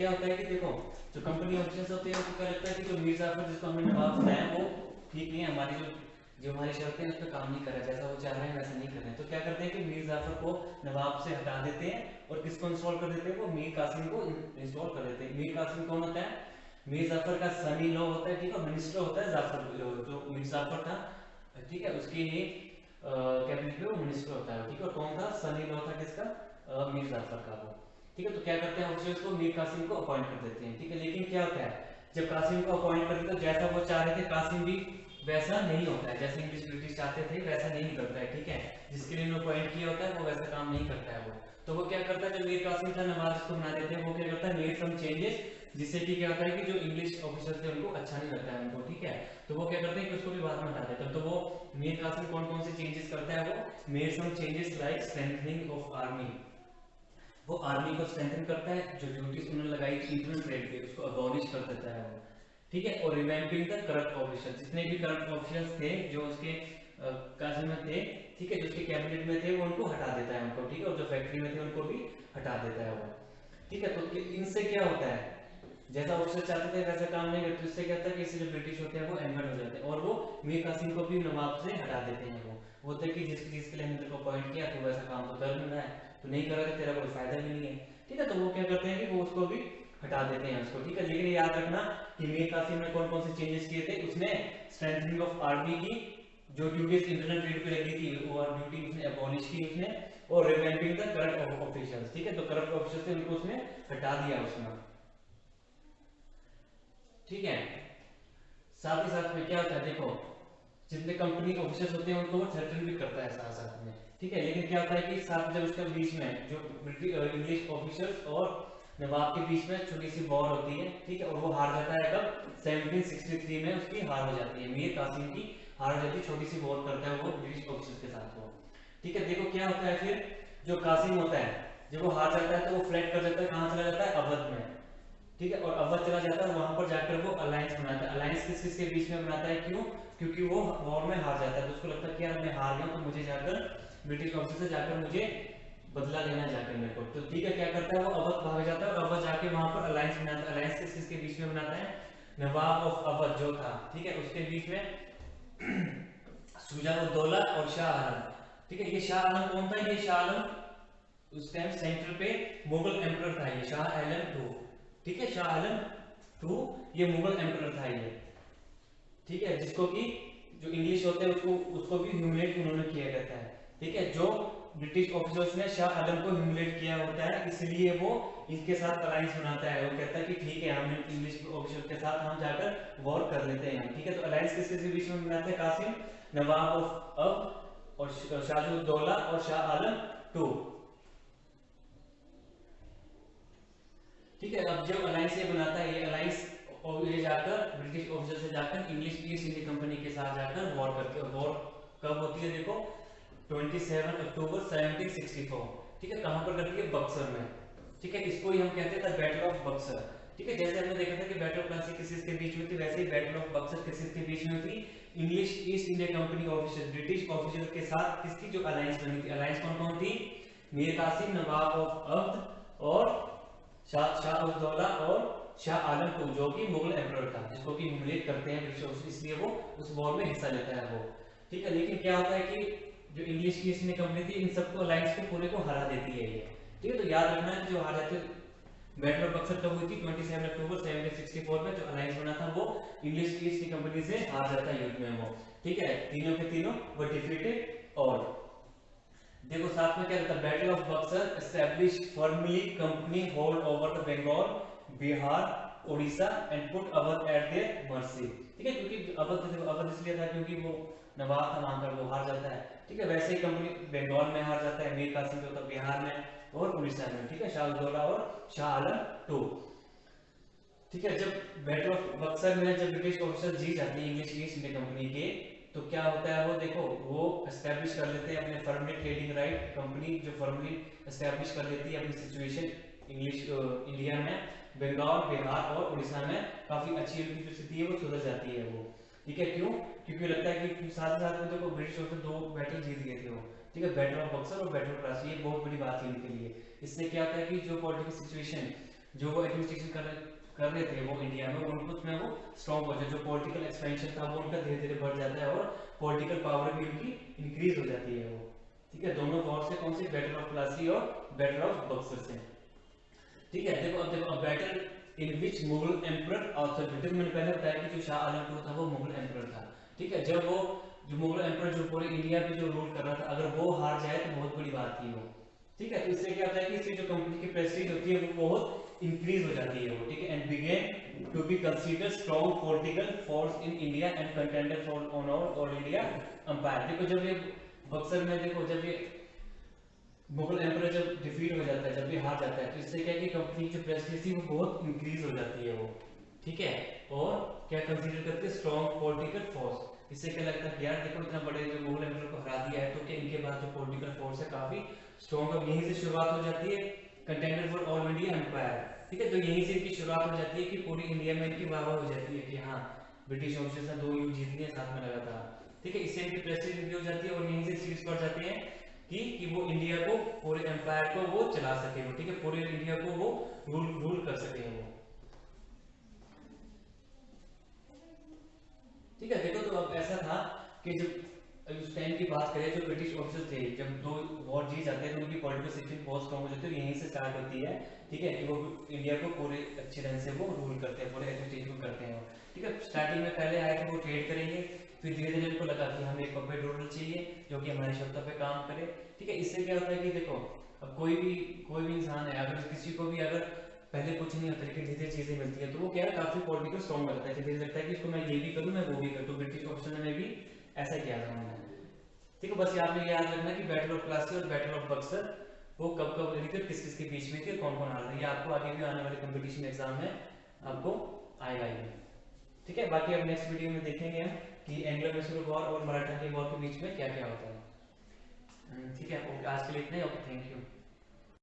क्या होता है कि देखो जो कंपनी ऑफिसर्स होते हैं उनको क्या लगता है कि जो मीर जाफर जिसको हमने नवाब बनाया वो ठीक नहीं है, हमारी जो जो हमारी शर्तें हैं उस पर काम नहीं कर रहा है, जैसा वो चाह रहे हैं वैसा नहीं कर रहे हैं। तो क्या करते हैं कि मीर जाफर को नवाब से हटा देते हैं और किसको इंस्टॉल कर देते हैं, वो मीर कासिम को इंस्टॉल कर देते हैं। मीर कासिम कौन होता है, मीर जाफर का सन इन लॉ होता है, ठीक है, मिनिस्टर होता है जाफर जो मीर जाफर था, ठीक है, उसके ही कैबिनेट में वो मिनिस्टर होता है, ठीक है। और कौन था, सन इन लॉ था किसका, मीर जाफर का वो, ठीक है। तो क्या करते हैं ऑफिसर्स को मीर कासिम को अपॉइंट कर देते हैं, ठीक है। लेकिन क्या होता है जब कासिम को अपॉइंट करते तो जैसा वो चाह रहे थे कासिम भी वैसा नहीं होता है, जैसे इंग्लिश ब्रिटिश चाहते थे वैसा नहीं निकलता है, ठीक है। जिसके लिए उन्होंने अपॉइंट किया होता है वो वैसा काम नहीं करता है वो। तो वो क्या करता है, जो मीर कासिम था नवाब जिसको बना देते हैं, वो क्या करता है मेड सम चेंजेस, जिससे कि क्या होता है कि जो इंग्लिश ऑफिसर्स थे उनको अच्छा नहीं लगता है उनको, ठीक है। तो वो क्या करते हैं कि उसको भी बाद में हटा देते हैं। तो वो मीर कासिम कौन कौन से चेंजेस करता है, वो made some changes like strengthening of army, वो आर्मी को स्ट्रेंथन करता है, जो ड्यूटीज उन्होंने लगाई थी इंटरनल ट्रेड पे उसको अबॉलिश कर देता है वो, ठीक है। और रिवैम्पिंग द करप्ट ऑफिसर्स, जितने भी करप्ट ऑफिसर्स थे जो उसके काजी में थे, ठीक है, जो उसके कैबिनेट में थे वो उनको हटा देता है उनको, ठीक है। और जो फैक्ट्री में थे उनको भी हटा देता है वो, ठीक है। तो इनसे क्या होता है, जैसा ऑफिसर चाहते थे वैसा काम नहीं करते, इससे क्या होता है कि इससे जो ब्रिटिश होते हैं वो एंगर हो जाते हैं और वो मीर कासिम को भी नवाब से हटा देते हैं। वो होता है कि जिस चीज के लिए हमने तेरे को अपॉइंट किया तो वैसा काम तो कर नहीं रहा है, तो नहीं कर रहा है, तेरा कोई फायदा भी नहीं है, ठीक है। तो वो क्या करते हैं कि वो उसको भी हटा देते हैं उसको, ठीक है। लेकिन याद रखना कि मीर कासिम ने कौन कौन से चेंजेस किए थे, उसने स्ट्रेंथनिंग ऑफ आर्मी की, जो ड्यूटीज इंटरनल ट्रेड पे लगी थी वो ड्यूटी उसने अबॉलिश की उसने, और रिवैम्पिंग द करप्ट ऑफिशियल्स, ठीक है। तो करप्ट ऑफिसर्स थे उनको उसने हटा दिया उसमें, ठीक है। साथ ही साथ में क्या होता है देखो, जितने कंपनी ऑफिसर्स होते हैं उनको वो थ्रेटन भी करता है साथ साथ में, ठीक है। लेकिन क्या होता है कि साथ जब उसके बीच में जो इंग्लिश ऑफिसर्स और नवाब के बीच में छोटी सी वॉर होती है, ठीक है, और वो हार जाता है कब, 1763 में उसकी हार हो जाती है, मीर कासिम की हार हो जाती है, छोटी सी वॉर करता है वो ब्रिटिश ऑफिसर्स के साथ वो, ठीक है। देखो क्या होता है फिर, जो कासिम होता है जब वो हार जाता है तो वो फ्लैट कर जाता है, कहाँ चला जाता है, अवध में, ठीक है। और अवध चला जाता है, वहां पर जाकर वो अलायंस बनाता है। अलायंस किस किस के बीच में बनाता है, क्यों, क्योंकि वो वॉर में हार जाता है तो उसको लगता है कि यार मैं हार गया तो मुझे जाकर ब्रिटिश ऑफिसर से जाकर मुझे बदला लेना जाकर मेरे को, तो ठीक है। क्या करता है वो अवध भाग जाता है और अवध जाके वहां पर अलायंस बनाता है। अलायंस किस किस के बीच में बनाता है, नवाब ऑफ अवध जो था, ठीक है, उसके बीच में सुजाउद्दौला और शाह आलम, ठीक है। ये शाह आलम कौन था, ये शाह आलम उस टाइम सेंटर पे मुगल एम्परर था, ये शाह आलम टू, ठीक है, शाह आलम टू ये मुगल एम्परर था ये, ठीक है। जिसको कि जो इंग्लिश होते हैं उसको उसको भी ह्यूमिलेट उन्होंने किया जाता है, ठीक है। जो ब्रिटिश ऑफिसर्स ने शाह आलम को ह्यूमिलेट किया होता है इसलिए वो इनके साथ अलायंस बनाता है, वो कहता है कि ठीक है हम इंग्लिश ऑफिसर के साथ हम जाकर वॉर कर लेते हैं, ठीक है। तो अलायंस किस किस के बीच में बनाते हैं, कासिम, नवाब ऑफ अव और शाहजुद्दौला और शाह आलम टू, ठीक है। अब जब अलायंस ये बनाता है, ये अलायंस और ये जाकर ब्रिटिश ऑफिसर से जाकर इंग्लिश ईस्ट इंडिया कंपनी के साथ जाकर वॉर करते हैं। वॉर कब होती है देखो, 27 अक्टूबर 1764, ठीक है। कहां पर करती है, बक्सर में, ठीक है। इसको ही हम कहते हैं द बैटल ऑफ बक्सर, ठीक है। जैसे हमने देखा था कि बैटल ऑफ प्लासी किस के बीच में थी, वैसे ही बैटल ऑफ बक्सर किस के बीच में थी, English east India company officer British officer के साथ किसकी जो अलायंस बनी थी। अलायंस कौन कौन थी, मीर कासिम, नवाब ऑफ अवध और शाहउद्दौला और शाह आलम को, जो कि मुगल एम्परर था, जिसको कि ह्यूमिलेट करते हैं ब्रिटिश, इसलिए वो उस वॉर में हिस्सा लेता है वो, ठीक है। लेकिन क्या होता है कि जो इंग्लिश की ईस्ट इंडिया कंपनी थी इन सबको अलायंस को पूरे को हरा देती है ये, ठीक है। तो याद रखना है जो हार जाते, बैटल ऑफ बक्सर कब हुई थी, 27 अक्टूबर 1764 में, जो अलायंस बना था वो इंग्लिश की ईस्ट इंडिया कंपनी से हार जाता है युद्ध में वो, ठीक है। तीनों के तीनों वो डिफीटेड। और देखो साथ में क्या रहता है, battle of Buxar establish formally company hold over the Bengal, Bihar, Orissa and put Awadh at their mercy, ठीक है। क्योंकि अवध इसलिए था क्योंकि वो नवाब था वहां पर, वो हार जाता है, ठीक है। वैसे ही कंपनी बंगाल में हार जाता है, मीर कासिम जो था बिहार में और उड़ीसा में, ठीक है, शाहउद्दौला और शाह आलम टू, ठीक है। जब बैटल ऑफ बक्सर में जब ब्रिटिश ऑफिसर जीत जाते हैं इंग्लिश ईस्ट इंडिया कंपनी के, तो क्या होता है वो देखो, वो एस्टैब्लिश कर लेते हैं अपने फर्मली ट्रेडिंग राइट, कंपनी जो फर्मली एस्टैब्लिश कर लेती है अपनी सिचुएशन इंग्लिश इंडिया में, बंगाल, बिहार और उड़ीसा में काफी अच्छी उनकी जो स्थिति है वो सुधर जाती है वो, ठीक है। क्यों, क्योंकि लगता है कि साथ साथ में देखो ब्रिटिश ऑफिसर दो बैटल जीत गए थे वो, ठीक है, बैटल ऑफ बक्सर और बैटल ऑफ प्लासी, ये बहुत बड़ी बात थी उनके लिए। इससे क्या होता है कि जो पॉलिटिकल सिचुएशन जो वो एडमिनिस्ट्रेशन कर रहे थे वो इंडिया में, उनको उसमें वो स्ट्रॉन्ग हो जाए, जो पॉलिटिकल एक्सपेंशन था वो उनका धीरे धीरे बढ़ जाता है और पॉलिटिकल पावर भी उनकी इंक्रीज हो जाती है वो। ठीक है, दोनों वॉर से कौन सी, बैटल ऑफ प्लासी और बैटल ऑफ बक्सर से। ठीक है, देखो अब battle in which Mughal emperor also, जैसे मैंने पहले बताया कि जो शाह आलम टू था वो मुगल एम्परर था। ठीक है, जब वो जो मुगल एम्परर जो पूरे इंडिया पे जो रूल कर रहा था, अगर वो हार जाए तो बहुत बड़ी बात थी वो। ठीक है, तो इससे क्या होता है कि इससे जो कंपनी की प्रेस्टीज होती है वो बहुत इंक्रीज हो जाती है वो। ठीक है, and began to be consider strong political force in India and contender for on all India empire. देखो जब ये बक्सर में, देखो जब ये मुगल एम्परर जब डिफीट हो जाता है, जब भी हार जाता है, तो इससे क्या है कि कंपनी की जो प्रेस्टीज थी वो बहुत इंक्रीज हो जाती है वो। ठीक है, और क्या कंसीडर करते हैं, स्ट्रॉन्ग पॉलिटिकल फोर्स। इससे क्या लगता है कि यार देखो इतना बड़े जो मुगल एम्परर को हरा दिया है, तो क्या इनके पास जो पॉलिटिकल फोर्स है काफी स्ट्रॉन्ग। अब यहीं से शुरुआत हो जाती है contender for all India empire. ठीक है, तो यहीं से इनकी शुरुआत हो जाती है कि पूरी इंडिया में इनकी वाह हो जाती है कि हाँ ब्रिटिश ऑफिसर्स ने 2 युद्ध जीत लिए साथ में लगा था। ठीक है, इससे इनकी प्रेस्टीज इंक्रीज हो जाती है और यहीं से सीरीज बढ़ जाते हैं कि वो इंडिया को, पूरे एम्पायर को वो चला सके वो। ठीक है, पूरे इंडिया को वो रूल कर सके वो। ठीक है, देखो तो अब ऐसा था कि जब उस टाइम की बात करें, जो ब्रिटिश ऑफिसर थे, जब 2 वॉर जीत जाते हैं तो उनकी पॉलिटिकल सिचुएशन बहुत स्ट्रॉन्ग हो जाती है, यहीं से स्टार्ट होती है। ठीक है, कि वो इंडिया को पूरे अच्छे ढंग से वो रूल करते हैं, पूरे एडमिनिस्ट्रेशन करते हैं वो। ठीक है, स्टार्टिंग में पहले आए थे वो ट्रेड करेंगे, फिर धीरे धीरे उनको लगा कि हमें एक पपेट रूलर चाहिए जो कि हमारी क्षमता पे काम करे। ठीक है, इससे क्या होता है कि देखो अब कोई भी इंसान है, अगर किसी को भी अगर पहले कुछ नहीं होता लेकिन धीरे धीरे चीजें मिलती है, तो वो क्या है काफी पॉलिटिकल स्ट्रॉन्ग लगता है, धीरे लगता है कि इसको मैं ये भी करूँ मैं वो भी करूँ। तो ब्रिटिश ऑफिसर ने भी ऐसा किया था उन्होंने। ठीक है, बस आपने याद रखना कि बैटल ऑफ प्लासी और बैटल ऑफ बक्सर वो कब कब लड़ी थी, किस किस के बीच में थी, कौन कौन हार रही है, आपको आगे भी आने वाले कंपटीशन एग्जाम में आपको आएगा ही। ठीक है, बाकी अब नेक्स्ट वीडियो में देखेंगे हम कि एंग्लो मैसूर वॉर और मराठा के वॉर के बीच में क्या क्या होता है। ठीक है, ओके, आज के लिए इतना ही। Okay, thank you.